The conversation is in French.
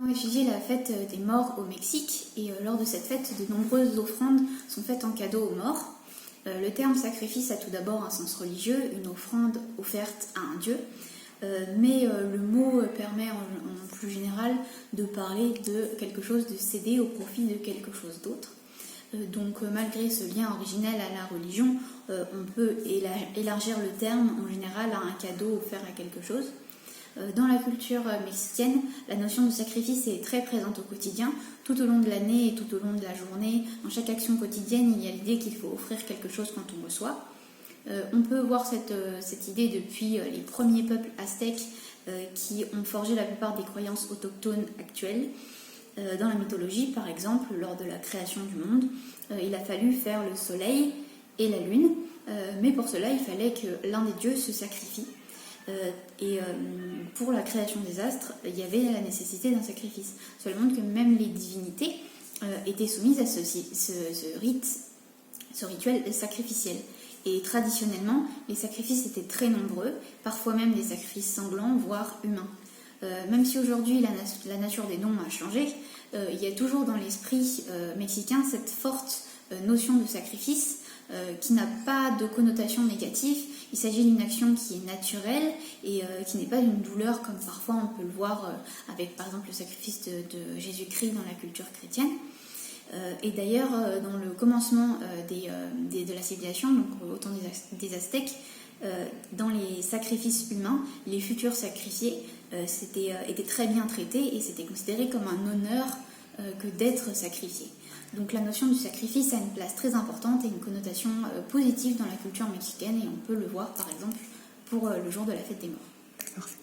On a étudié la fête des morts au Mexique et lors de cette fête, de nombreuses offrandes sont faites en cadeau aux morts. Le terme sacrifice a tout d'abord un sens religieux, une offrande offerte à un dieu, mais le mot permet en plus général de parler de quelque chose de cédé au profit de quelque chose d'autre. Donc malgré ce lien originel à la religion, on peut élargir le terme en général à un cadeau offert à quelque chose. Dans la culture mexicaine, la notion de sacrifice est très présente au quotidien, tout au long de l'année et tout au long de la journée. Dans chaque action quotidienne, il y a l'idée qu'il faut offrir quelque chose quand on reçoit. On peut voir cette idée depuis les premiers peuples aztèques qui ont forgé la plupart des croyances autochtones actuelles. Dans la mythologie, par exemple, lors de la création du monde, il a fallu faire le soleil et la lune, mais pour cela, il fallait que l'un des dieux se sacrifie. Pour la création des astres, il y avait la nécessité d'un sacrifice. Cela montre que même les divinités étaient soumises à ce rituel sacrificiel. Et traditionnellement, les sacrifices étaient très nombreux, parfois même des sacrifices sanglants, voire humains. Même si aujourd'hui la nature des dons a changé, il y a toujours dans l'esprit mexicain cette forte notion de sacrifice qui n'a pas de connotation négative. Il s'agit d'une action qui est naturelle et qui n'est pas d'une douleur comme parfois on peut le voir avec par exemple le sacrifice de Jésus-Christ dans la culture chrétienne. Et d'ailleurs, dans le commencement de la civilisation, donc au temps des Aztèques, dans les sacrifices humains, les futurs sacrifiés étaient très bien traités et c'était considéré comme un honneur que d'être sacrifié. Donc la notion du sacrifice a une place très importante et une connotation positive dans la culture mexicaine et on peut le voir par exemple pour le jour de la fête des morts. Parfait.